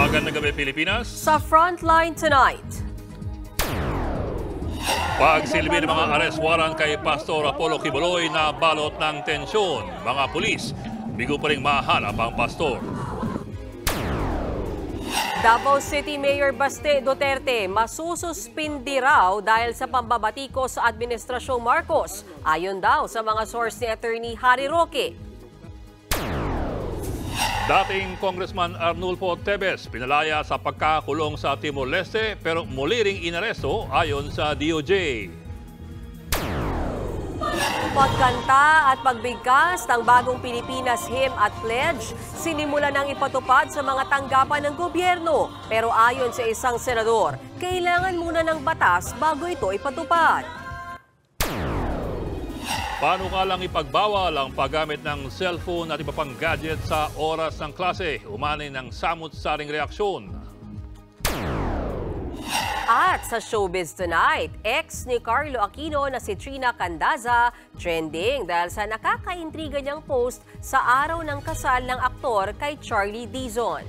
Magandang gabi, Pilipinas. Sa Frontline tonight. Pagsilbi ng mga arrest warrant kay Pastor Apollo Quiboloy na balot ng tensyon. Mga pulis, bigo pa rin mahanap ang pastor. Davao City Mayor Baste Duterte masususpindi raw dahil sa pambabatikos sa Administrasyong Marcos. Ayon daw sa mga source ni Attorney Harry Roque. Dating Congressman Arnulfo Tevez pinalaya sa pagkakulong sa Timor-Leste pero muli ring inaresto ayon sa DOJ. Pagkanta at pagbigkas ng bagong Pilipinas Hymn at Pledge, sinimula ng ipatupad sa mga tanggapan ng gobyerno. Pero ayon sa isang senador, kailangan muna ng batas bago ito ipatupad. Paano ka lang ipagbawal ang paggamit ng cellphone at iba pang gadget sa oras ng klase? Umanay ng samut-saring reaksyon. At sa Showbiz Tonight, ex ni Carlo Aquino na si Trina Candaza trending dahil sa nakakaintriga niyang post sa araw ng kasal ng aktor kay Charlie Dizon.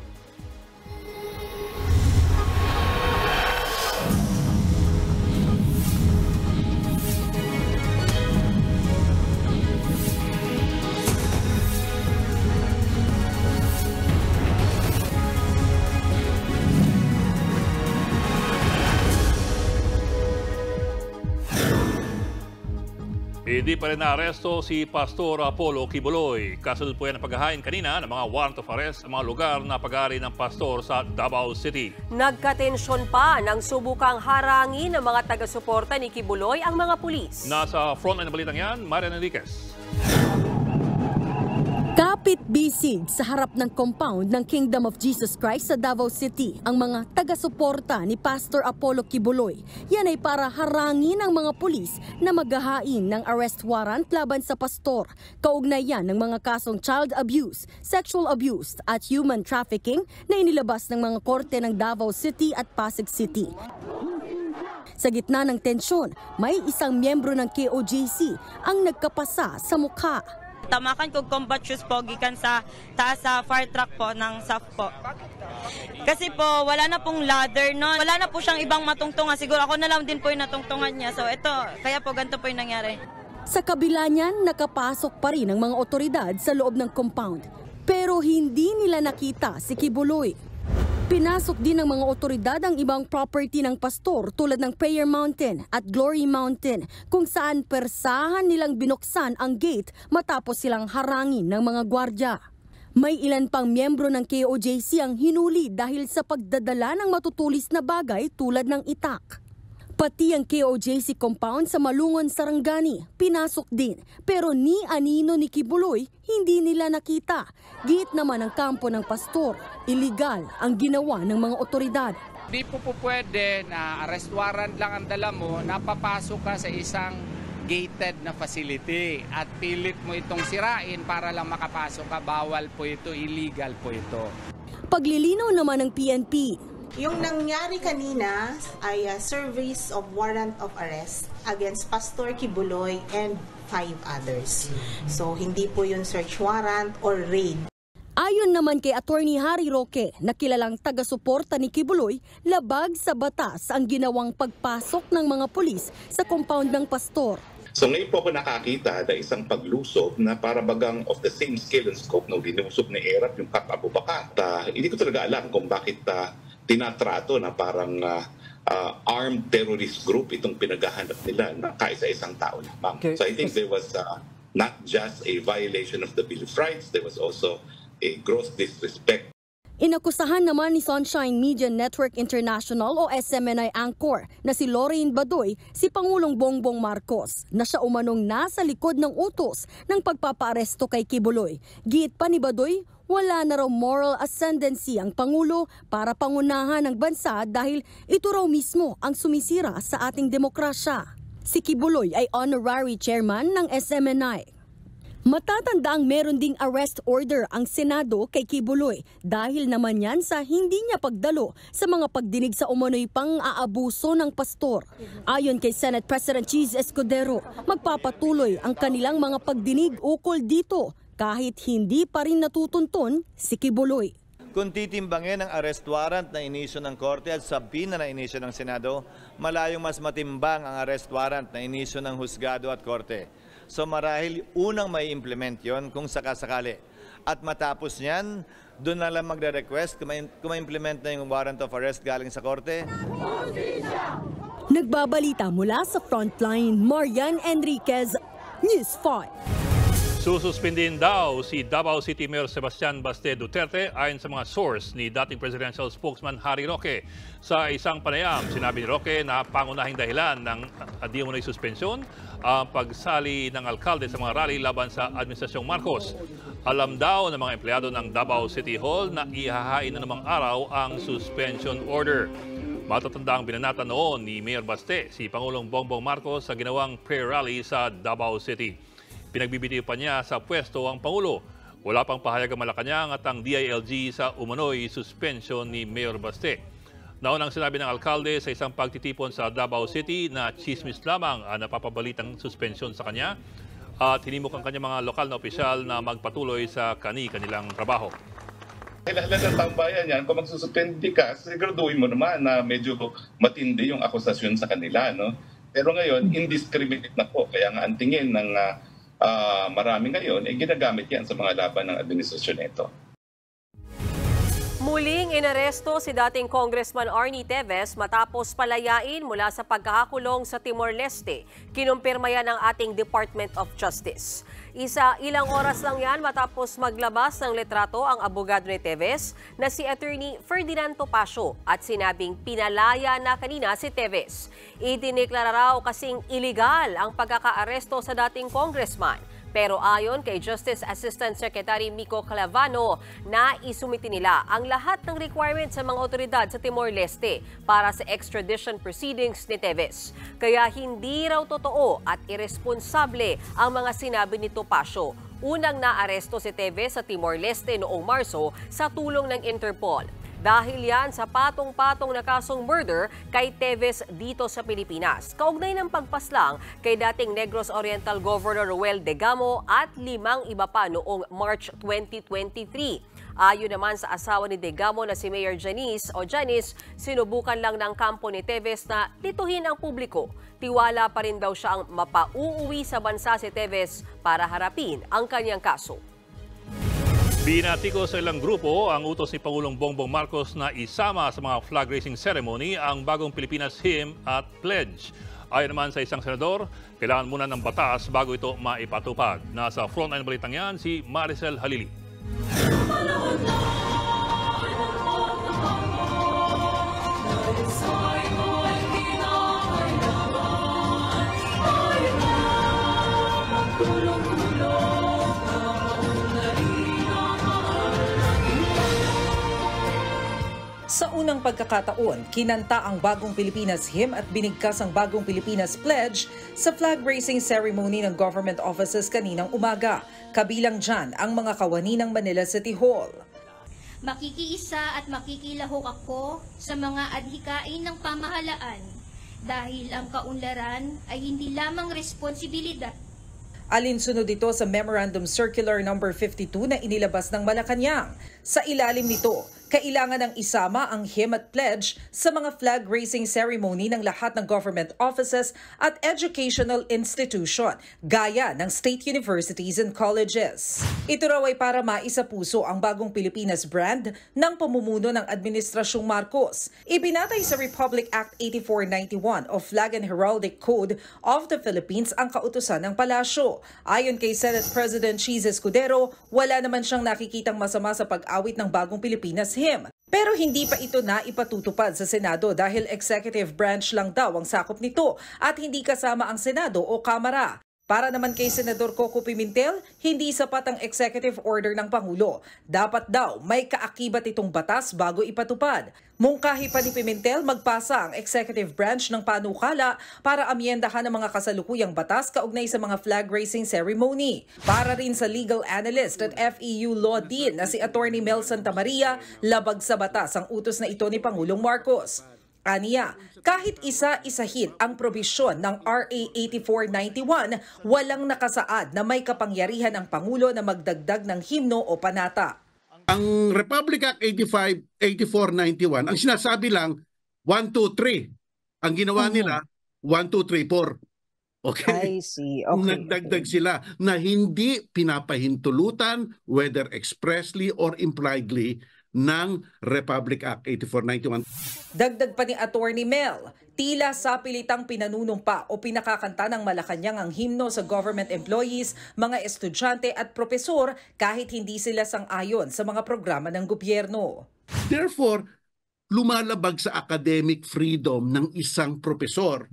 Hindi pa rin naaresto si Pastor Apollo Quiboloy. Kasunod po yan ang paghahain kanina ng mga warrant of arrest sa mga lugar na pag-aari ng pastor sa Davao City. Nagkatensyon pa nang subukang harangin ng mga taga-suporta ni Quiboloy ang mga pulis. Nasa frontline ng balitang yan, Marian Enriquez. Kapit-bisig sa harap ng compound ng Kingdom of Jesus Christ sa Davao City ang mga taga-suporta ni Pastor Apollo Quiboloy. Yan ay para harangin ang mga pulis na maghahain ng arrest warrant laban sa pastor. Kaugnay yan ng mga kasong child abuse, sexual abuse at human trafficking na inilabas ng mga korte ng Davao City at Pasig City. Sa gitna ng tensyon, may isang miyembro ng KOJC ang nagkapasa sa mukha. Tamakan ko combat shoes po gikan sa taas sa fire truck po ng SAF po. Kasi po wala na pong ladder no. Wala na po siyang ibang matungtungan. Siguro ako na lang din po yung natungtungan niya. So ito, kaya po ganito po yung nangyari. Sa kabila niyan, nakapasok pa rin ang mga otoridad sa loob ng compound. Pero hindi nila nakita si Quiboloy. Pinasok din ng mga otoridad ang ibang property ng pastor tulad ng Prayer Mountain at Glory Mountain kung saan persahan nilang binuksan ang gate matapos silang harangin ng mga gwardya. May ilan pang miyembro ng KOJC ang hinuli dahil sa pagdadala ng matutulis na bagay tulad ng itak. Pati ang KOJC compound sa Malungon, Sarangani, pinasok din. Pero ni anino ni Quiboloy, hindi nila nakita. Giit naman ang kampo ng pastor. Illegal ang ginawa ng mga otoridad. Di po pwede na arrest warrant lang ang dala mo, napapasok ka sa isang gated na facility at pilit mo itong sirain para lang makapasok ka. Bawal po ito, illegal po ito. Paglilinaw naman ng PNP. Yung nangyari kanina ay service of warrant of arrest against Pastor Quiboloy and 5 others. So hindi po yun search warrant or raid. Ayon naman kay Attorney Harry Roque na kilalang taga-suporta ni Quiboloy, labag sa batas ang ginawang pagpasok ng mga pulis sa compound ng pastor. So ngayon po ako nakakita na isang paglusob na para bagang of the same scale and scope nung linusob ni Erap yung Kap Abubakar. Hindi ko talaga alam kung bakit tinatrato na parang armed terrorist group itong pinaghahanap nila na kaisa-isang tao lamang. Okay. So I think there was not just a violation of the Bill of Rights, there was also a gross disrespect. Inakusahan naman ni Sunshine Media Network International o SMNI anchor na si Lorraine Badoy si Pangulong Bongbong Marcos na siya umanong nasa likod ng utos ng pagpapaaresto kay Quiboloy. Giit pa ni Badoy, wala na raw moral ascendancy ang Pangulo para pangunahan ng bansa dahil ito raw mismo ang sumisira sa ating demokrasya. Si Quiboloy ay honorary chairman ng SMNI. Matatandaang meron ding arrest order ang Senado kay Quiboloy dahil naman yan sa hindi niya pagdalo sa mga pagdinig sa umano'y pang-aabuso ng pastor. Ayon kay Senate President Cheese Escudero, magpapatuloy ang kanilang mga pagdinig ukol dito kahit hindi pa rin natutunton si Quiboloy. Kung titimbangin ang arrest warrant na inisyo ng Korte at subpoena na inisyo ng Senado, malayong mas matimbang ang arrest warrant na inisyo ng Husgado at Korte. So marahil unang may implement yon kung sakasakali. At matapos niyan, doon na lang magre-request kung ma-implement na yung warrant of arrest galing sa Korte. Nagbabalita mula sa Frontline, Marian Enriquez, News 5. Sususpindin daw si Davao City Mayor Sebastian Baste Duterte ayon sa mga source ni dating presidential spokesman Harry Roque. Sa isang panayam, sinabi ni Roque na pangunahing dahilan ng di umano'y suspensyon ang pagsali ng alkalde sa mga rally laban sa Administrasyong Marcos. Alam daw ng mga empleyado ng Davao City Hall na ihahain na namang araw ang suspension order. Matatanda ang binanata noon ni Mayor Baste, si Pangulong Bongbong Marcos sa ginawang prayer rally sa Davao City. Pinagbibitiw pa niya sa pwesto ang Pangulo. Wala pang pahayag ang Malacanang at ang DILG sa umano'y suspension ni Mayor Baste. Naunang sinabi ng alkalde sa isang pagtitipon sa Davao City na chismis lamang ang napapabalitang suspension sa kanya at hinimok ang kanyang mga lokal na opisyal na magpatuloy sa kanilang trabaho. Kailangan ng tambayan yan, kung magsususpindi ka, siguraduhin mo naman na medyo matindi yung akusasyon sa kanila. No? Pero ngayon, indiscriminate na po. Kaya nga ang tingin ng marami ngayon, ginagamit yan sa mga laban ng administrasyon nito. Muling inaresto si dating Congressman Arnie Teves matapos palayain mula sa pagkakakulong sa Timor-Leste. Kinumpirma yan ng ating Department of Justice. Ilang oras lang yan matapos maglabas ng litrato ang abogado ni Teves na si Attorney Ferdinand Topacio at sinabing pinalaya na kanina si Teves. Idineklara raw kasing iligal ang pagkakaaresto sa dating congressman. Pero ayon kay Justice Assistant Secretary Mico Calavano, naisumiti nila ang lahat ng requirements sa mga otoridad sa Timor-Leste para sa extradition proceedings ni Teves. Kaya hindi raw totoo at irresponsable ang mga sinabi ni Topacio. Unang naaresto si Teves sa Timor-Leste noong Marso sa tulong ng Interpol. Dahil yan sa patong-patong na kasong murder kay Teves dito sa Pilipinas. Kaugnay ng pagpaslang kay dating Negros Oriental Governor Roel Degamo at 5 iba pa noong March 2023. Ayon naman sa asawa ni Degamo na si Mayor Janice, sinubukan lang ng kampo ni Teves na lituhin ang publiko. Tiwala pa rin daw siya ang mapauuwi sa bansa si Teves para harapin ang kanyang kaso. Binatiko sa ilang grupo ang utos ni Pangulong Bongbong Marcos na isama sa mga flag raising ceremony ang bagong Pilipinas Hymn at Pledge. Ayon naman sa isang senador, kailangan muna ng batas bago ito maipatupad. Nasa frontline balitang yan si Maricel Halili. Sa unang pagkakataon, kinanta ang Bagong Pilipinas Hymn at binigkas ang Bagong Pilipinas Pledge sa flag raising ceremony ng government offices kaninang umaga. Kabilang dyan ang mga kawani ng Manila City Hall. Makikiisa at makikilahok ako sa mga adhikain ng pamahalaan dahil ang kaunlaran ay hindi lamang responsibilidad. Alinsunod ito sa Memorandum Circular No. 52 na inilabas ng Malacanang. Sa ilalim nito, kailangan ng isama ang hymn at pledge sa mga flag raising ceremony ng lahat ng government offices at educational institution, gaya ng state universities and colleges. Ito raw ay para maisapuso ang Bagong Pilipinas brand ng pamumuno ng Administrasyong Marcos. Ibinatay sa Republic Act 8491 o Flag and Heraldic Code of the Philippines ang kautusan ng palasyo. Ayon kay Senate President Cheese Escudero, wala naman siyang nakikitang masama sa pag-awit ng Bagong Pilipinas Hymn. Pero hindi pa ito na ipatutupad sa Senado dahil executive branch lang daw ang sakop nito at hindi kasama ang Senado o Kamara. Para naman kay Senador Coco Pimentel, hindi sapat ang executive order ng Pangulo. Dapat daw may kaakibat itong batas bago ipatupad. Mungkahi pa ni Pimentel magpasa ang executive branch ng panukala para amyendahan ang mga kasalukuyang batas kaugnay sa mga flag raising ceremony. Para rin sa legal analyst at FEU Law Dean na si Attorney Mel Santamaria, labag sa batas ang utos na ito ni Pangulong Marcos. Aniya, kahit isa-isahin ang probisyon ng RA 8491, walang nakasaad na may kapangyarihan ang Pangulo na magdagdag ng himno o panata. Ang Republic Act 8491, ang sinasabi lang 1, 2, 3. Ang ginawa nila 1, 2, 3, 4. Okay? I see. Okay. Nagdagdag sila na hindi pinapahintulutan whether expressly or impliedly ng Republic Act 8491. Dagdag pa ni Attorney Mel, tila sa pilitang pinanunumpa o pinakakanta ng Malacanang ang himno sa government employees, mga estudyante at propesor kahit hindi sila sang-ayon sa mga programa ng gobyerno. Therefore, lumalabag sa academic freedom ng isang propesor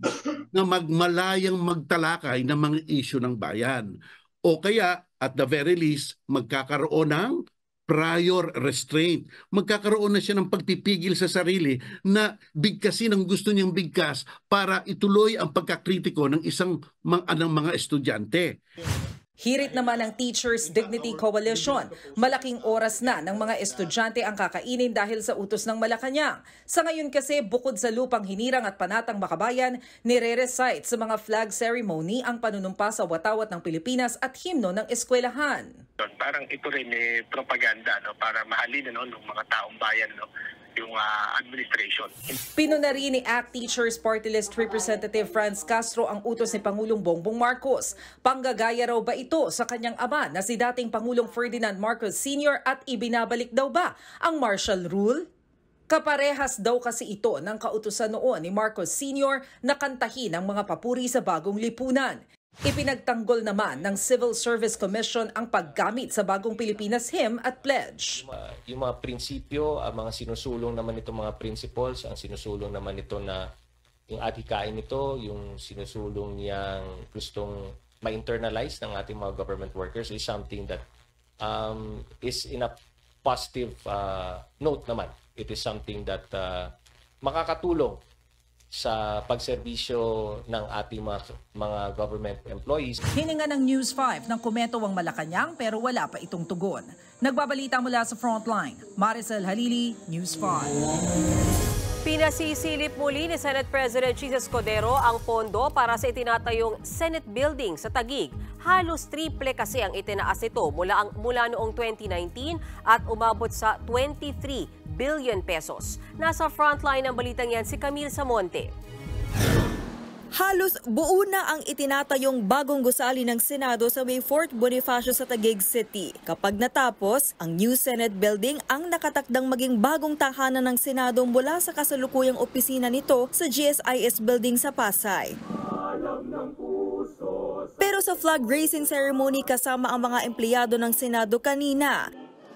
na magmalayang magtalakay ng mga issue ng bayan. O kaya, at the very least, magkakaroon ng prior restraint. Magkakaroon na siya ng pagpipigil sa sarili na bigkasin ang gusto niyang bigkas para ituloy ang pagkakritiko ng mga estudyante. Hirit naman ng Teachers Dignity Coalition, malaking oras na ng mga estudyante ang kakainin dahil sa utos ng Malacanang. Sa ngayon kasi, bukod sa lupang hinirang at panatang makabayan, nire-recite sa mga flag ceremony ang panunumpa sa watawat ng Pilipinas at himno ng eskwelahan. Parang ito rin propaganda, no, para mahalin ng mga taong bayan yung administration. Pinuna rin ni ACT Teachers Party List Representative Franz Castro ang utos ni Pangulong Bongbong Marcos. Panggagaya raw ba ito sa kanyang ama na si dating Pangulong Ferdinand Marcos Sr. at ibinabalik daw ba ang martial rule? Kaparehas daw kasi ito ng kautusan noon ni Marcos Sr. na kantahin ang mga papuri sa bagong lipunan. Ipinagtanggol naman ng Civil Service Commission ang paggamit sa bagong Pilipinas hymn at pledge. Yung mga prinsipyo, ang mga sinusulong naman itong mga principles, ang sinusulong naman ito na yung adhikain nito, yung sinusulong niyang gustong ma-internalize ng ating mga government workers is something that is in a positive note naman. It is something that makakatulong sa pagserbisyo ng ating mga government employees. Hininga ng News 5 ng komento ang Malacanang pero wala pa itong tugon. Nagbabalita mula sa Frontline, Maricel Halili, News 5. Pinasisilip muli ni Senate President Chis Escudero ang pondo para sa itinatayong Senate Building sa Taguig. Halos triple kasi ang itinaas ito mula noong 2019 at umabot sa 23 billion pesos. Nasa frontline ng balitang yan si Camille Samonte. Halos buo na ang itinatayong bagong gusali ng Senado sa may Fort Bonifacio sa Taguig City. Kapag natapos, ang new Senate Building ang nakatakdang maging bagong tahanan ng Senado mula sa kasalukuyang opisina nito sa GSIS Building sa Pasay. Pero sa flag raising ceremony kasama ang mga empleyado ng Senado kanina,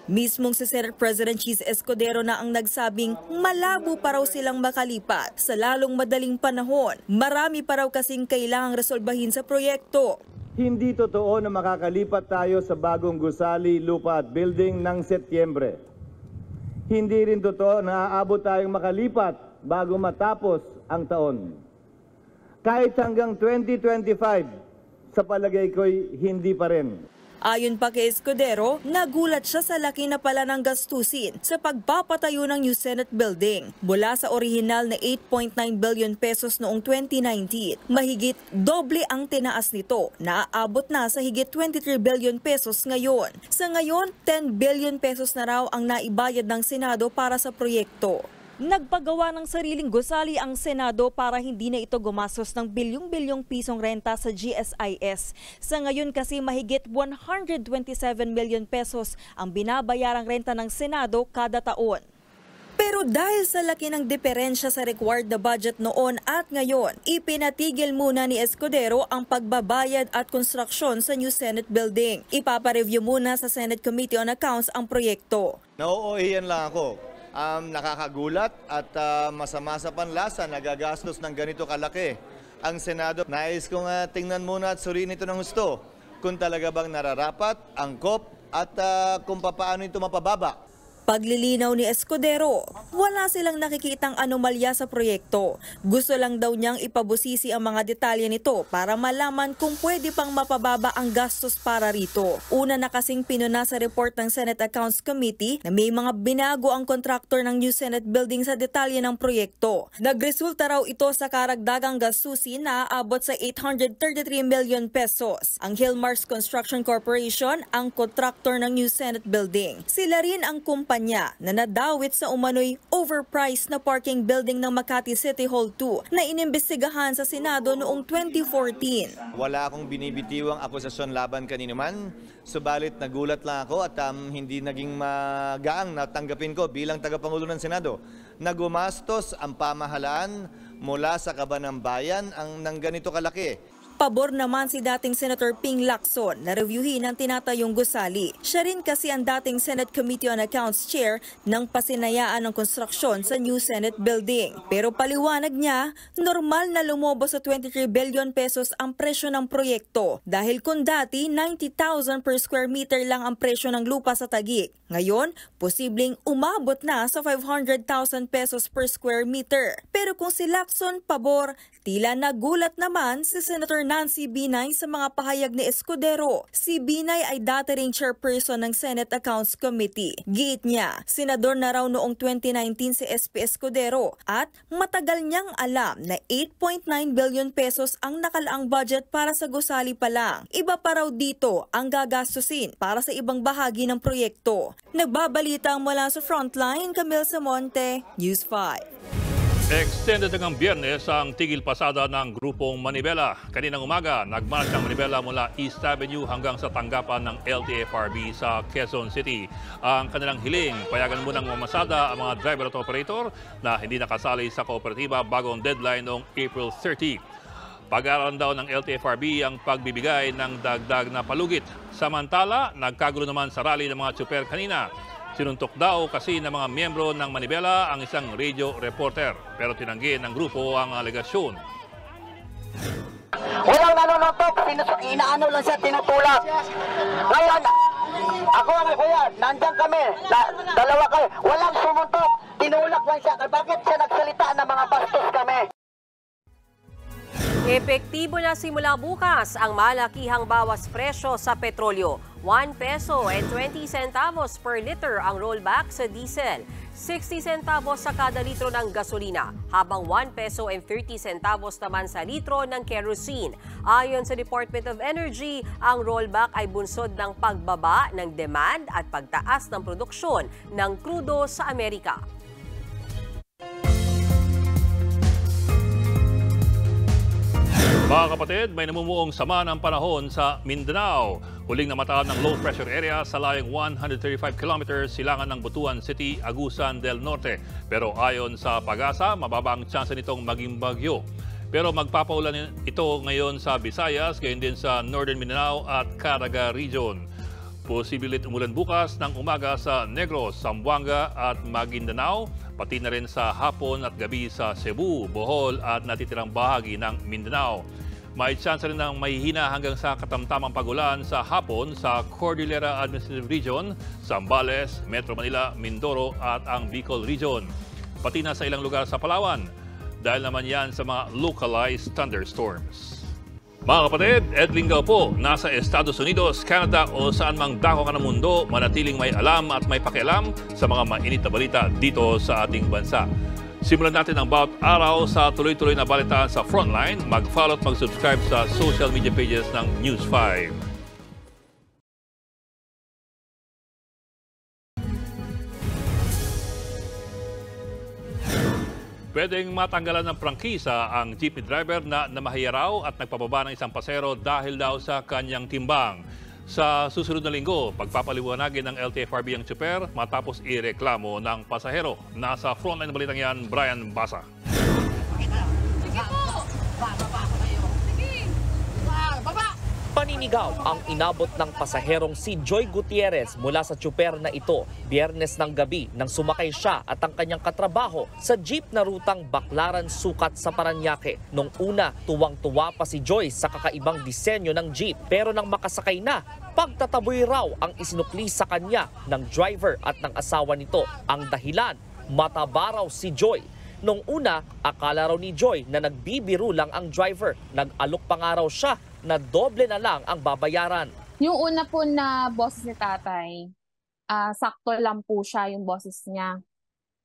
mismong si Senate President Chis Escudero na ang nagsabing malabo pa raw silang makalipat sa lalong madaling panahon. Marami pa raw kasing kailangang resolbahin sa proyekto. Hindi totoo na makakalipat tayo sa bagong gusali, lupa at building ng Setyembre. Hindi rin totoo na aabot tayong makalipat bago matapos ang taon. Kahit hanggang 2025, sa palagay ko'y hindi pa rin. Ayon pa kay Escudero, nagulat siya sa laki na pala ng gastusin sa pagpapatayo ng new Senate Building. Mula sa orihinal na 8.9 billion pesos noong 2019, mahigit doble ang tinaas nito, naaabot na sa higit 23 billion pesos ngayon. Sa ngayon, 10 billion pesos na raw ang naibayad ng Senado para sa proyekto. Nagpagawa ng sariling gusali ang Senado para hindi na ito gumastos ng bilyong-bilyong pisong renta sa GSIS. Sa ngayon kasi mahigit 127 million pesos ang binabayarang renta ng Senado kada taon. Pero dahil sa laki ng diferensya sa required na budget noon at ngayon, ipinatigil muna ni Escudero ang pagbabayad at konstruksyon sa new Senate Building. Ipapareview muna sa Senate Committee on Accounts ang proyekto. Nauuhiyan lang ako. Nakakagulat at masama sa panlasa, nagagastos ng ganito kalaki ang Senado. Nais kong tingnan muna at suriin ito ng gusto kung talaga bang nararapat, angkop at kung paano ito mapababa. Paglilinaw ni Escudero, wala silang nakikitang anomalya sa proyekto. Gusto lang daw niyang ipabusisi ang mga detalye nito para malaman kung pwede pang mapababa ang gastos para rito. Una na kasing pinuna sa report ng Senate Accounts Committee na may mga binago ang kontraktor ng new Senate building sa detalye ng proyekto. Nagresulta raw ito sa karagdagang gastusin na aabot sa 833 million pesos. Ang Hillmars Construction Corporation ang kontraktor ng new Senate building. Sila rin ang kumpanya na nadawit sa umano'y overpriced na parking building ng Makati City Hall 2 na inimbestigahan sa Senado noong 2014. Wala akong binibitiwang akusasyon laban kanino man, subalit nagulat lang ako at hindi naging magaang natanggapin ko bilang tagapangulo ng Senado na gumastos ang pamahalaan mula sa kaban ng bayan ng ganito kalaki. Pabor naman si dating Senator Ping Lacson na reviewin ang tinatayong gusali. Siya rin kasi ang dating Senate Committee on Accounts Chair ng pasinayaan ng konstruksyon sa new Senate building. Pero paliwanag niya, normal na lumobo sa 23 billion pesos ang presyo ng proyekto dahil kung dati 90,000 per square meter lang ang presyo ng lupa sa Taguig. Ngayon, posibleng umabot na sa 500,000 pesos per square meter. Pero kung si Lacson pabor, tila nagulat naman si Senator Nancy Binay sa mga pahayag ni Escudero. Si Binay ay dati ring chairperson ng Senate Accounts Committee. Giit niya, senador na raw noong 2019 si SP Escudero at matagal niyang alam na 8.9 billion pesos ang nakalaang budget para sa gusali pa lang. Iba pa raw dito ang gagastusin para sa ibang bahagi ng proyekto. Nagbabalita mula sa Frontline, Camille Samonte, News 5. Extended hanggang Biyernes ang tigil pasada ng grupong Manibela. Kaninang umaga, nagmarch ang Manibela mula East Avenue hanggang sa tanggapan ng LTFRB sa Quezon City. Ang kanilang hiling, payagan munang mamasada ang mga driver at operator na hindi nakasali sa kooperatiba bago ang deadline noong April 30. Pag-aaralan daw ng LTFRB ang pagbibigay ng dagdag na palugit. Samantala, nagkagulo naman sa rally ng mga tsuper kanina. Sinuntok daw kasi ng mga miyembro ng Manibela ang isang radio reporter. Pero tinanggi ng grupo ang alegasyon. Walang nanununtok, inaano lang siya, tinutulak. Ngayon, ako ang kuya, nandyan kami, dalawa kayo, walang sumuntok, tinulak lang siya. Bakit siya nagsalita ng mga bastos kami? Epektibo na simula bukas ang malakihang bawas presyo sa petrolyo. 1 peso and 20 centavos per liter ang rollback sa diesel. 60 centavos sa kada litro ng gasolina, habang 1 peso and 30 centavos naman sa litro ng kerosene. Ayon sa Department of Energy, ang rollback ay bunsod ng pagbaba ng demand at pagtaas ng produksyon ng krudo sa Amerika. Mga kapatid, may namumuong sama ng panahon sa Mindanao. Huling namataan ng low pressure area sa layong 135 kilometers silangan ng Butuan City, Agusan del Norte. Pero ayon sa Pag-asa, mababa ang tsansa nitong maging bagyo. Pero magpapaulan ito ngayon sa Visayas, gayon din sa Northern Mindanao at Caraga Region. Posibilit umulan bukas ng umaga sa Negros, Zamboanga at Maguindanao, pati na rin sa hapon at gabi sa Cebu, Bohol at natitirang bahagi ng Mindanao. May chance rin ng mahihina hanggang sa katamtamang pagulan sa hapon sa Cordillera Administrative Region, Zambales, Metro Manila, Mindoro at ang Bicol Region. Pati na sa ilang lugar sa Palawan, dahil naman yan sa mga localized thunderstorms. Mga kapatid, Ed Lingaw po, nasa Estados Unidos, Canada o saan mang dako ka ng mundo, manatiling may alam at may pakialam sa mga mainit na balita dito sa ating bansa. Simulan natin ang bawat araw sa tuloy-tuloy na balitaan sa Frontline. Mag-follow at mag-subscribe sa social media pages ng News 5. Pwedeng matanggalan ng prangkisa ang jeepney driver na namahiya raw at nagpababa ng isang pasero dahil daw sa kanyang timbang. Sa susunod na linggo, pagpapaliwanagin ng LTFRB ang tsuper matapos ireklamo ng pasahero. Nasa Frontline na balitang yan, Brian Basa. Sige po! Baba kayo! Sige! Baba! Paninigaw ang inabot ng pasaherong si Joy Gutierrez mula sa tsuper na ito Biyernes ng gabi nang sumakay siya at ang kanyang katrabaho sa jeep na rutang Baclaran-Sucat sa Parañaque. Nung una, tuwang-tuwa pa si Joy sa kakaibang disenyo ng jeep pero nang makasakay na, pagtataboy raw ang isinukli sa kanya ng driver at ng asawa nito. Ang dahilan, mataba raw si Joy. Nung una, akala raw ni Joy na nagbibiro lang ang driver. Nag-alok pa nga raw siya na doble na lang ang babayaran. Yung una po na boses ni tatay, sakto lang po siya yung boses niya.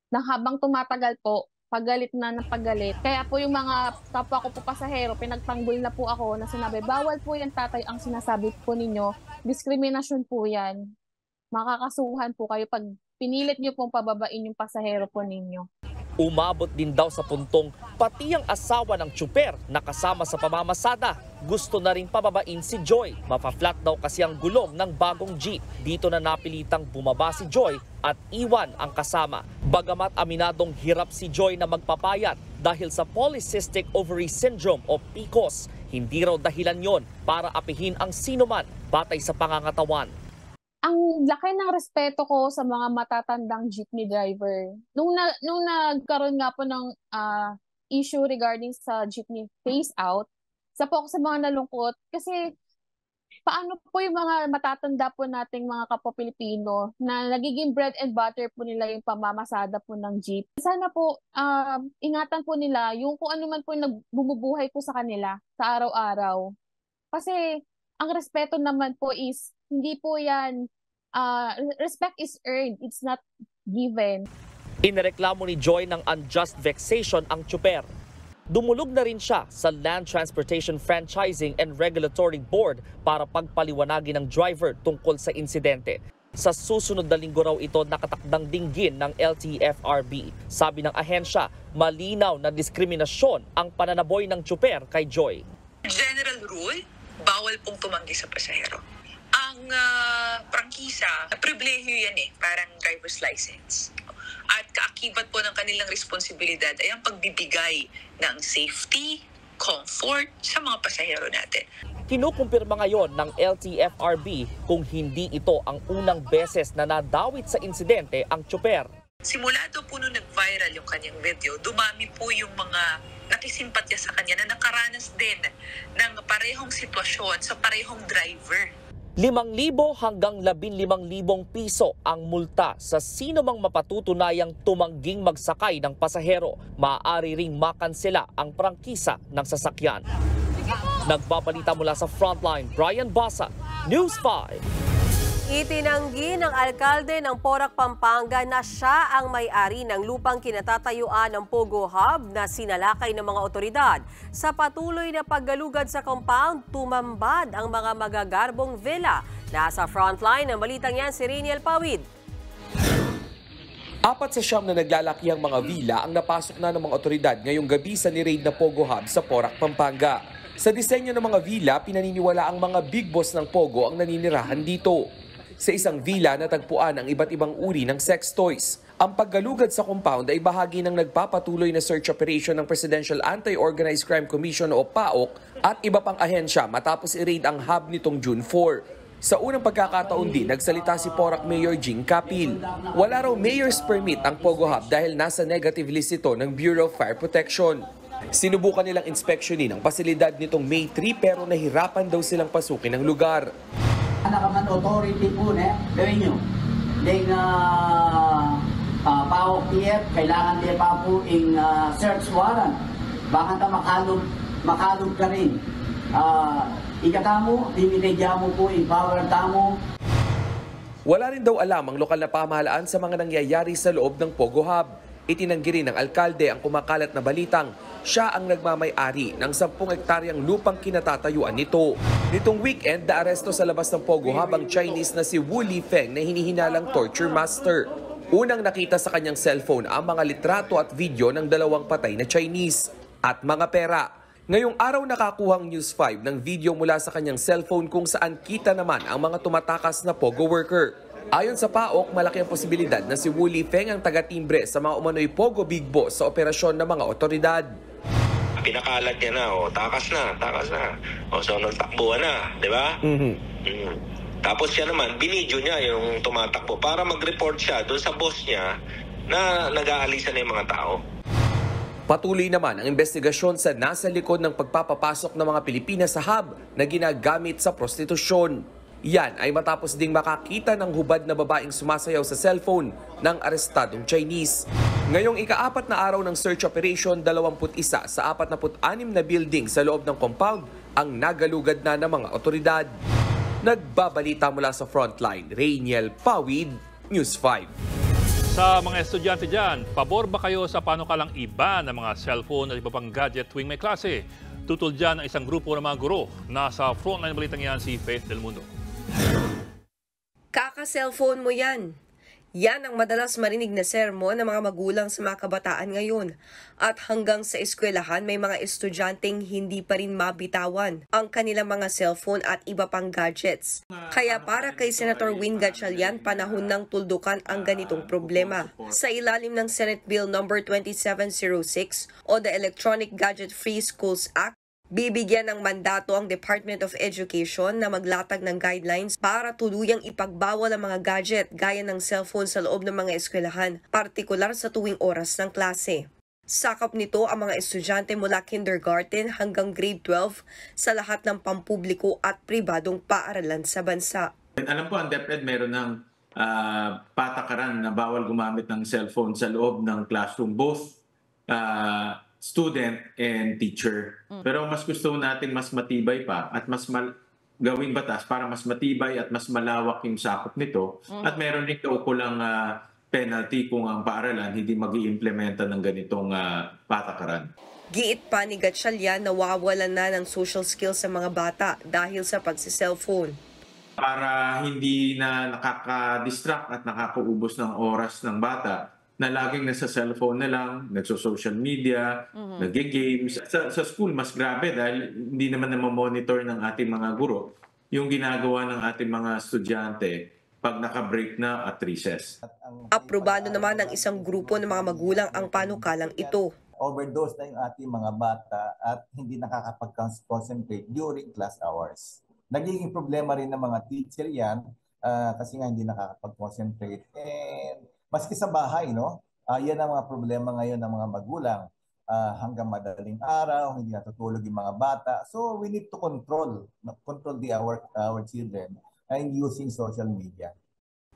Nang habang tumatagal po, pagalit na ng pagalit. Kaya po yung mga kapwa ko po pasahero, pinagtanggol na po ako na sinabi, bawal po yan tatay ang sinasabi po ninyo. Diskriminasyon po yan. Makakasuhan po kayo pag pinilit nyo pong pababain yung pasahero po ninyo. Umabot din daw sa puntong pati ang asawa ng tsuper na kasama sa pamamasada gusto na ring pababain si Joy. Mapa-flat daw kasi ang gulong ng bagong jeep. Dito na napilitang bumaba si Joy at iwan ang kasama. Bagamat aminadong hirap si Joy na magpapayat dahil sa Polycystic Ovary Syndrome o PCOS, hindi raw dahilan yon para apihin ang sinuman batay sa pangangatawan. Ang laki ng respeto ko sa mga matatandang jeepney driver. Nung nagkaroon nga po ng issue regarding sa jeepney phase out, sa po ako sa mga nalungkot kasi paano po yung mga matatanda po nating mga kapwa Pilipino na nagiging bread and butter po nila yung pamamasada po ng jeep. Sana po ingatan po nila yung kung ano man po nagbumubuhay po sa kanila sa araw-araw. Kasi ang respeto naman po is hindi po yan, respect is earned, it's not given. Inireklamo ni Joy ng unjust vexation ang tsuper. Dumulog na rin siya sa Land Transportation Franchising and Regulatory Board para pagpaliwanagin ng driver tungkol sa insidente. Sa susunod na linggo raw ito nakatakdang dinggin ng LTFRB. Sabi ng ahensya, malinaw na diskriminasyon ang pananaboy ng tsuper kay Joy. General rule, bawal pong tumanggi sa pasahero. Ang prangkisa, pribilehyo yan parang driver's license. At kaakibat po ng kanilang responsibilidad ay ang pagbibigay ng safety, comfort sa mga pasahero natin. Kinukumpirma ngayon ng LTFRB kung hindi ito ang unang beses na nadawit sa insidente ang tsuper. Simula daw po nung nag-viral yung kanyang video, dumami po yung mga nakisimpatya sa kanya na nakaranas din ng parehong sitwasyon sa parehong driver. 5,000 hanggang 15,000 piso ang multa sa sino mang mapatutunayang tumangging magsakay ng pasahero. Maaari ring makansela ang prangkisa ng sasakyan. Nagbabalita mula sa Frontline, Brian Basa, News 5. Itinanggi ng alkalde ng Porac, Pampanga na siya ang may-ari ng lupang kinatatayuan ng Pogo Hub na sinalakay ng mga otoridad. Sa patuloy na paggalugad sa compound, tumambad ang mga magagarbong villa. Nasa frontline ng balitang yan si Riniel Pawid. 4 sa 9 na naglalaki ang mga villa ang napasok na ng mga otoridad ngayong gabi sa ni-raid na Pogo Hub sa Porac, Pampanga. Sa disenyo ng mga villa, pinaniniwala ang mga big boss ng Pogo ang naninirahan dito. Sa isang villa natagpuan ang iba't ibang uri ng sex toys. Ang paggalugad sa compound ay bahagi ng nagpapatuloy na search operation ng Presidential Anti-Organized Crime Commission o PAOC at iba pang ahensya matapos i-raid ang hub nitong June 4. Sa unang pagkakataon din, nagsalita si Porac Mayor Jing Capil. Wala raw mayor's permit ang Pogo Hub dahil nasa negative list ito ng Bureau of Fire Protection. Sinubukan nilang inspeksyonin ang pasilidad nitong May 3 pero nahirapan daw silang pasukin ang lugar. Nakaman authority po na gawin nyo. Dahil PAOC TF, kailangan din pa po in search warrant. Baka ka makalog ka rin. Ikatamo, dinidadya mo po, empower tamo. Wala rin daw alam ang lokal na pamahalaan sa mga nangyayari sa loob ng Pogo Hub. Itinanggi rin ng alkalde ang kumakalat na balitang siya ang nagmamay-ari ng 10 hektaryang lupang kinatatayuan nito. Nitong weekend, naaresto sa labas ng Pogo Hub ang Chinese na si Wu Lifeng na hinihinalang torture master. Unang nakita sa kanyang cellphone ang mga litrato at video ng 2 patay na Chinese at mga pera. Ngayong araw nakakuhang News 5 ng video mula sa kanyang cellphone kung saan kita naman ang mga tumatakas na Pogo worker. Ayon sa PAOC, malaki ang posibilidad na si Wu Lifeng ang taga-timbre sa mga umano'y Pogo Big Boss sa operasyon ng mga otoridad. pinakalat niya na, takas na. So nagtakbuhan na, di ba? Tapos siya naman, binidyo niya yung tumatakbo para mag-report siya doon sa boss niya na nag-aalisan na yung mga tao. Patuloy naman ang investigasyon sa nasa likod ng pagpapapasok ng mga Pilipina sa hub na ginagamit sa prostitusyon. Yan ay matapos ding makakita ng hubad na babaeng sumasayaw sa cellphone ng arestadong Chinese. Ngayong ika-4 na araw ng search operation, 21 sa 46 na building sa loob ng compound ang nagalugad na ng mga otoridad. Nagbabalita mula sa Frontline, Rainiel Pawid, News 5. Sa mga estudyante dyan, pabor ba kayo sa panukalang iba ng mga cellphone at iba pang gadget tuwing may klase? Tutol dyan ang isang grupo ng mga guro. Nasa Frontline balitang yan si Faith Del Mundo. Kaka-cellphone mo yan. Yan ang madalas marinig na sermon ng mga magulang sa mga kabataan ngayon. At hanggang sa eskwelahan, may mga estudyanteng hindi pa rin mabitawan ang kanilang mga cellphone at iba pang gadgets. Kaya para kay Senator Win Gatchalian, panahon ng tuldukan ang ganitong problema. Sa ilalim ng Senate Bill No. 2706 o the Electronic Gadget Free Schools Act, bibigyan ng mandato ang Department of Education na maglatag ng guidelines para tuluyang ipagbawal ang mga gadget gaya ng cellphone sa loob ng mga eskwelahan, partikular sa tuwing oras ng klase. Sakop nito ang mga estudyante mula kindergarten hanggang grade 12 sa lahat ng pampubliko at pribadong paaralan sa bansa. Alam po, ang DepEd meron ng patakaran na bawal gumamit ng cellphone sa loob ng classroom, both student and teacher. Pero mas gusto natin mas matibay pa at mas gawing batas para mas matibay at mas malawak yung sakop nito. At meron rin kaukulang penalty kung ang paaralan hindi mag-iimplementa ng ganitong patakaran. Giit pa ni Gatchalian na nawawalan na ng social skills sa mga bata dahil sa pagsi-cellphone. Para hindi na nakaka-distract at nakakaubos ng oras ng bata, na laging nasa cellphone na lang, nagso-social media, nag-games. Sa school, mas grabe dahil hindi naman na-monitor ng ating mga guro yung ginagawa ng ating mga estudyante pag naka-break na at recess. Aprobado naman ng isang grupo ng mga magulang ang panukalang ito. Overdose na yung ating mga bata at hindi nakakapag-concentrate during class hours. Nagiging problema rin ng mga teacher yan kasi nga hindi nakakapag-concentrate. And maski sa bahay, no? Yan ang mga problema ngayon ng mga magulang. Hanggang madaling araw, hindi natutulog yung mga bata. So we need to control our children in using social media.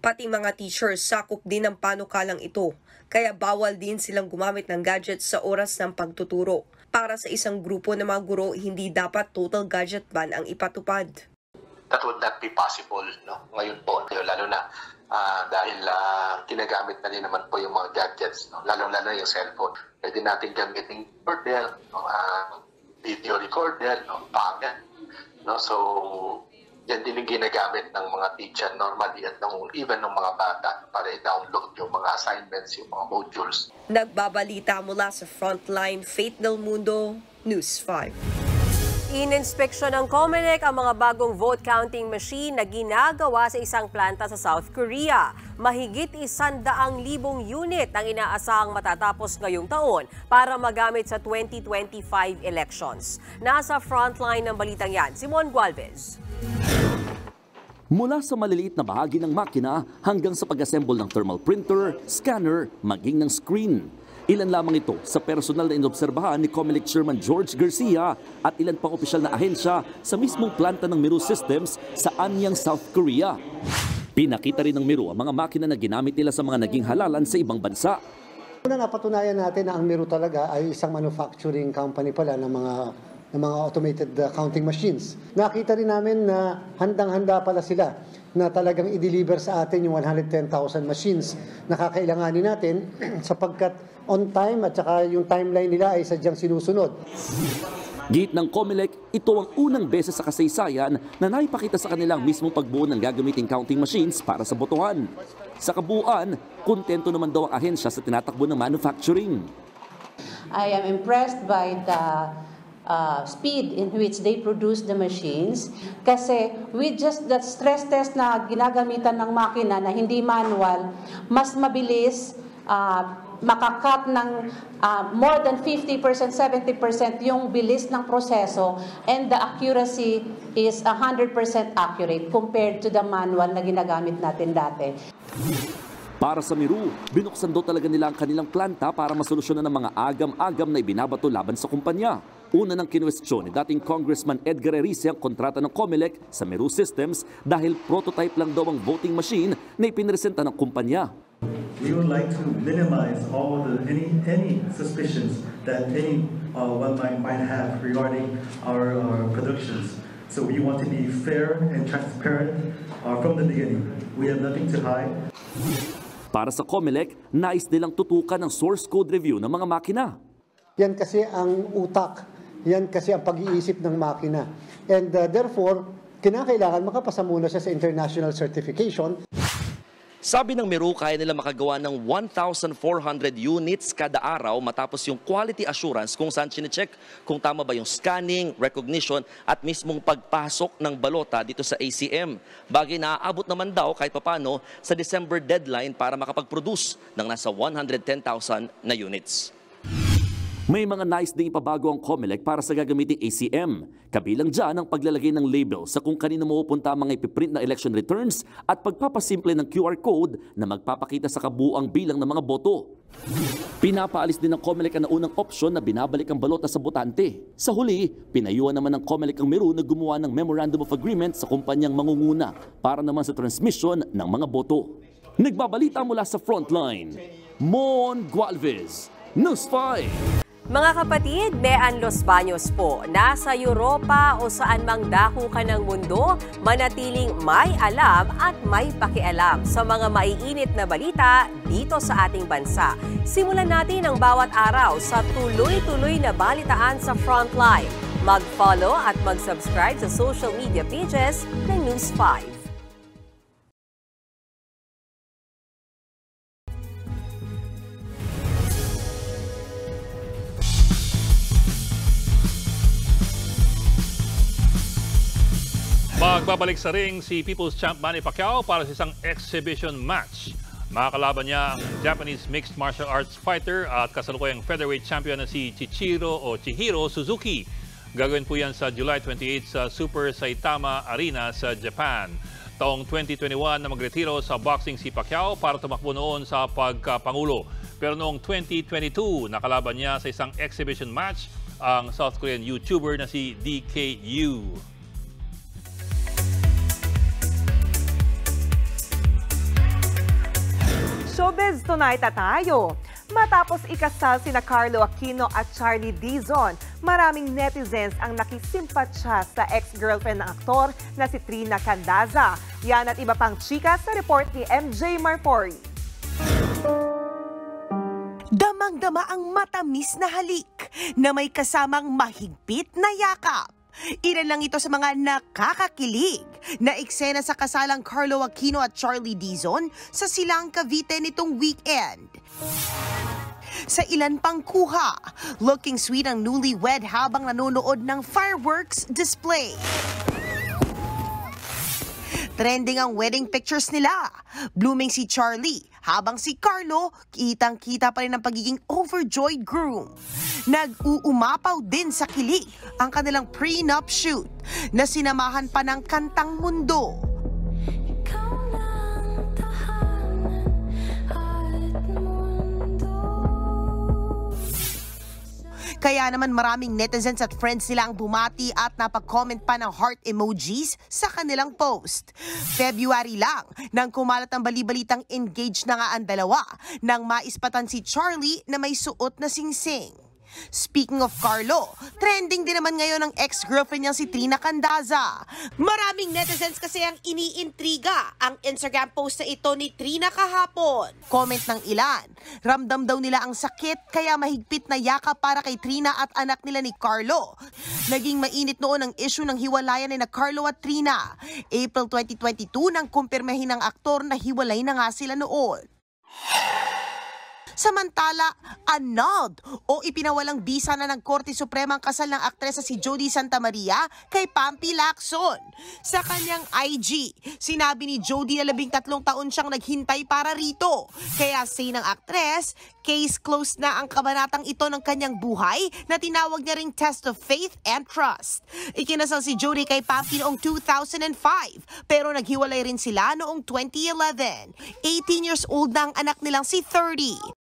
Pati mga teachers sakop din ng panukalang ito. Kaya bawal din silang gumamit ng gadgets sa oras ng pagtuturo. Para sa isang grupo ng mga guro, hindi dapat total gadget ban ang ipatupad. That would not be possible, no? Ngayon po, lalo na dahil ginagamit na rin naman po yung mga gadgets, no? Lalo-lalo yung cellphone. Pwede natin gamitin recorder, video recorder, pangan. No? So, yan din yung ginagamit ng mga teacher normally at even ng mga bata para i-download yung mga assignments, yung mga modules. Nagbabalita mula sa Frontline, Faith Del Mundo, News 5. Ininspeksyon ng COMELEC ang mga bagong vote counting machine na ginagawa sa isang planta sa South Korea. Mahigit 100,000 unit ang inaasahang matatapos ngayong taon para magamit sa 2025 elections. Nasa frontline ng balitang yan, Simon Gualvez. Mula sa maliliit na bahagi ng makina hanggang sa pag-assemble ng thermal printer, scanner, maging ng screen. Ilan lamang ito sa personal na inobserbahan ni COMELEC Chairman George Garcia at ilan pang opisyal na ahensya sa mismong planta ng Miru Systems sa Anyang, South Korea. Pinakita rin ng Miru ang mga makina na ginamit nila sa mga naging halalan sa ibang bansa. Una, napatunayan natin na ang Miru talaga ay isang manufacturing company pala ng mga automated counting machines. Nakita rin namin na handang-handa pala sila na talagang i-deliver sa atin yung 110,000 machines na kakailanganin natin sapagkat on time at saka yung timeline nila ay sadyang sinusunod. Git ng COMELEC, ito ang unang beses sa kasaysayan na naipakita sa kanilang mismong pagbuo ng gagamiting counting machines para sa botohan. Sa kabuuan, kontento naman daw ang ahensya sa tinatakbo ng manufacturing. I am impressed by the speed in which they produce the machines kasi with just that stress test na ginagamitan ng makina na hindi manual, mas mabilis, makakat ng more than 50%, 70% yung bilis ng proseso, and the accuracy is 100% accurate compared to the manual na ginagamit natin dati. Para sa Meru, binuksan daw talaga nila ang kanilang planta para masolusyonan ng mga agam-agam na ibinabato laban sa kumpanya. Una nang kinwestiyon ni dating Congressman Edgar Erice ang kontrata ng Comelec sa Meru Systems dahil prototype lang daw ang voting machine na ipinresenta ng kumpanya. We would like to minimize all the any suspicions that anyone might have regarding our productions. So we want to be fair and transparent from the beginning. We have nothing to hide. Para sa Comelec, nais nilang tutukan ang source code review ng mga makina. Yan kasi ang utak, yan kasi ang pag-iisip ng makina. And therefore, kinakailangan makapasa muna siya sa international certification. Sabi ng Meru, kaya nila makagawa ng 1,400 units kada araw matapos yung quality assurance kung saan chinecheck kung tama ba yung scanning, recognition at mismong pagpasok ng balota dito sa ACM. Bagay na aabot naman daw kahit papano sa December deadline para makapag-produce ng nasa 110,000 na units. May mga nais ding ipabago ang Comelec para sa gagamiting ACM. Kabilang dyan ang paglalagay ng label sa kung kanino mapupunta ang mga ipiprint na election returns at pagpapasimple ng QR code na magpapakita sa kabuuang bilang ng mga boto. Pinapaalis din ng Comelec ang unang opsyon na binabalik ang balota sa botante. Sa huli, pinayuhan naman ng Comelec ang Meru na gumawa ng Memorandum of Agreement sa kumpanyang mangunguna para naman sa transmission ng mga boto. Nagbabalita mula sa Frontline, Mon Gualvez, News 5. Mga kapatid, Mean Los Baños po, nasa Europa o saan mang dako ka ng mundo, manatiling may alam at may pakialam sa mga maiinit na balita dito sa ating bansa. Simulan natin ang bawat araw sa tuloy-tuloy na balitaan sa Frontline. Mag-follow at mag-subscribe sa social media pages ng News 5. Magbabalik sa ring si People's Champ Manny Pacquiao para sa isang exhibition match. Makakalaban niya ang Japanese mixed martial arts fighter at kasalukuyang featherweight champion na si Chihiro Suzuki. Gagawin po yan sa July 28 sa Super Saitama Arena sa Japan. Taong 2021 na magretiro sa boxing si Pacquiao para tumakbo noon sa pagkapangulo. Pero noong 2022, nakalaban niya sa isang exhibition match ang South Korean YouTuber na si DKU. Showbiz tonight at tayo. Matapos ikasal sina Carlo Aquino at Charlie Dizon, maraming netizens ang nakisimpatya sa ex-girlfriend ng aktor na si Trina Candaza. Yan at iba pang chika sa report ni MJ Marfori. Damang-dama ang matamis na halik na may kasamang mahigpit na yakap. Ilan lang ito sa mga nakakakilig na eksena sa kasalang Carlo Aquino at Charlie Dizon sa Silang, Cavite nitong weekend. Sa ilan pang kuha, looking sweet ang newlywed habang nanonood ng fireworks display. Trending ang wedding pictures nila. Blooming si Charlie, habang si Carlo, kitang-kita pa rin ang pagiging overjoyed groom. Nag-uumapaw din sa kilig ang kanilang prenup shoot na sinamahan pa ng Kantang Mundo. Kaya naman maraming netizens at friends nila ang bumati at napag-comment pa ng heart emojis sa kanilang post. February lang nang kumalat ang balibalitang engaged na nga ang dalawa nang maispatan si Charlie na may suot na singsing. Speaking of Carlo, trending din naman ngayon ang ex-girlfriend niyang si Trina Candaza. Maraming netizens kasi ang iniintriga ang Instagram post na ito ni Trina kahapon. Comment ng ilan, ramdam daw nila ang sakit kaya mahigpit na yakap para kay Trina at anak nila ni Carlo. Naging mainit noon ang issue ng hiwalayan ni na Carlo at Trina. April 2022 nang kumpirmahin ng aktor na hiwalay na nga sila noon. Samantala, annulled o ipinawalang bisa na ng Korte Suprema ang kasal ng aktresa si Jody Santa Maria kay Pampi Lacson. Sa kanyang IG, sinabi ni Jody na 13 taon siyang naghintay para rito. Kaya say ng aktres, case closed na ang kabanatang ito ng kanyang buhay na tinawag niya ring test of faith and trust. Ikinasal si Jody kay Pampi noong 2005 pero naghiwalay rin sila noong 2011. 18 years old na ang anak nilang si 30.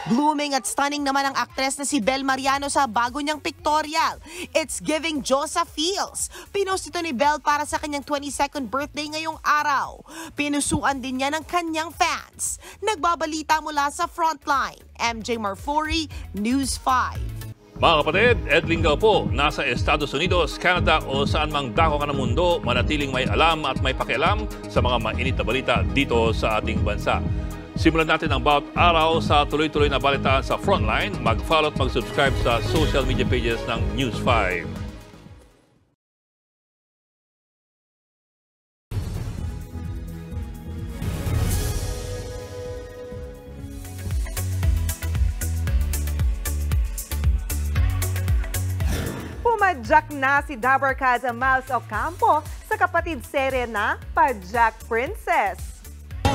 Blooming at stunning naman ang aktres na si Belle Mariano sa bago niyang pictorial. It's giving Josa feels. Pinost ito ni Belle para sa kanyang 22nd birthday ngayong araw. Pinusuan din niya ng kanyang fans. Nagbabalita mula sa Frontline. MJ Marfori, News 5. Mga kapatid, Ed Lingao po, nasa Estados Unidos, Canada o saan mang dako ka ng mundo, manatiling may alam at may pakialam sa mga mainit na balita dito sa ating bansa. Simulan natin ang bawat araw sa tuloy-tuloy na balitaan sa Frontline. Mag-follow at mag-subscribe sa social media pages ng News 5. Pumadyak na si Dabarkada Miles Ocampo sa kapatid serye na Padjak Princess.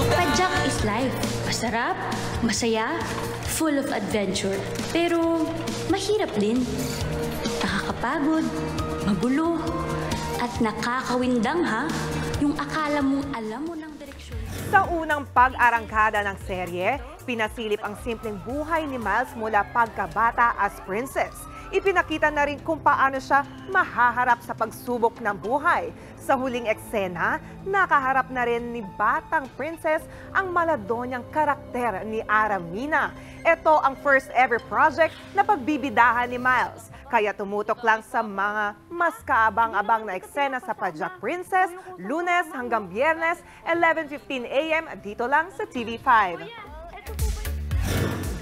Padjak is life. Masarap, masaya, full of adventure. Pero mahirap din. Nakakapagod, magulo, at nakakawindang yung akala mong alam mo ng direksyon. Sa unang pag-arangkada ng serye, pinasilip ang simpleng buhay ni Miles mula pagkabata as princess. Ipinakita na rin kung paano siya mahaharap sa pagsubok ng buhay. Sa huling eksena, nakaharap na rin ni Batang Princess ang maladonyang karakter ni Aramina. Ito ang first ever project na pagbibidahan ni Miles. Kaya tumutok lang sa mga mas kaabang-abang na eksena sa Padjak Princess, Lunes hanggang Biyernes, 11:15 AM dito lang sa TV5.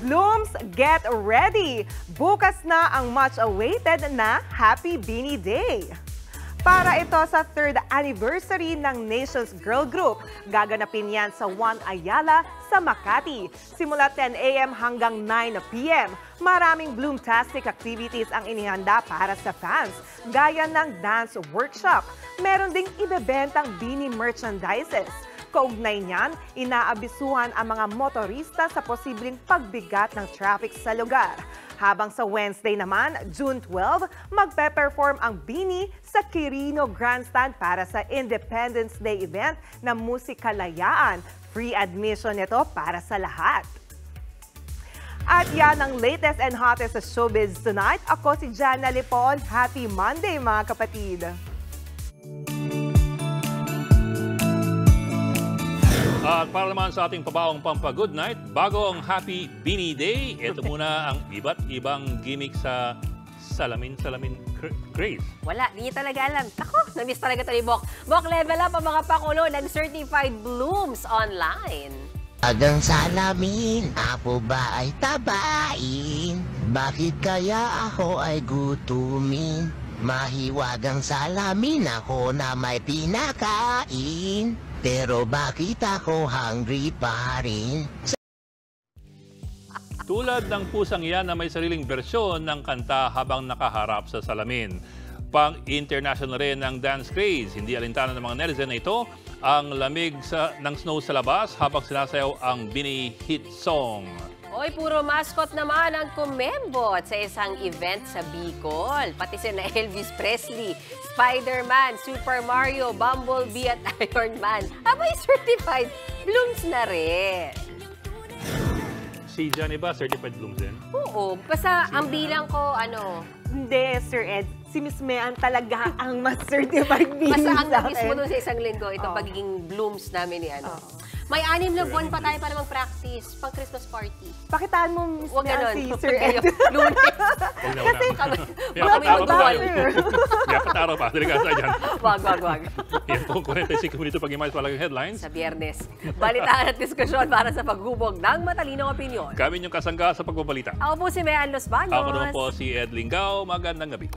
Blooms, get ready! Bukas na ang much-awaited na Happy Beanie Day. Para ito sa 3rd anniversary ng Nations Girl Group. Gaganapin yan sa Juan Ayala sa Makati. Simula 10 AM hanggang 9 PM. Maraming Bloomtastic activities ang inihanda para sa fans. Gaya ng dance workshop. Meron ding ibebentang beanie merchandises. Kaugnay niyan, inaabisuhan ang mga motorista sa posibleng pagbigat ng traffic sa lugar. Habang sa Wednesday naman, June 12, magpe-perform ang Beanie sa Quirino Grandstand para sa Independence Day event na Musikalayaan. Free admission ito para sa lahat. At yan ang latest and hottest sa showbiz tonight. Ako si Jana Lipon. Happy Monday mga kapatid! At para naman sa ating pabaong pampa-good night, bago ang Happy Beanie Day, ito muna ang iba't ibang gimmick sa salamin craze. Wala, di niya talaga alam. Ako, na-miss talaga ito ni Bok. Bok, level up ang mga pakulo ng Certified Blooms online. Agang salamin, ako ba ay tabain? Bakit kaya ako ay gutumin? Mahiwagang salamin ako na may pinakain. Pero bakit ako hungry pa rin? Tulad ng pusang iyan na may sariling bersyon ng kanta habang nakaharap sa salamin. Pang-international rin ng dance craze. Hindi alintana ng mga netizen na ito ang lamig ng snow sa labas habang sinasayaw ang Beanie hit song. Oy, puro mascot naman ang kumembot sa isang event sa Bicol. Pati sina Elvis Presley, Spider-Man, Super Mario, Bumblebee at Iron Man. Abay, certified blooms na rin. Si Johnny ba, certified blooms din? Oo, basta ang bilang ko, Hindi, Sir Ed. Si Miss Mean talaga ang mas certified beanie basta ang sa nabis mo akin. dun sa isang linggo, ito pagiging blooms namin ni May 6 na buwan pa tayo para mag-practice pang Christmas party. Pakitaan mo, Miss Huwag Mean, ganon. si Sir Ed. Lunes. Kasi Dapat araw pa. Delikasa dyan. Wag. Yan po, 45 minuto pag-imayos palagang headlines. Sa Biyernes, balitaan at diskusyon para sa paghubog ng matalinong opinyon. Kami yung kasangga sa pagbabalita. Ako po si Mean Los Baños. Ako naman po si Ed Lingao. Magandang gabi.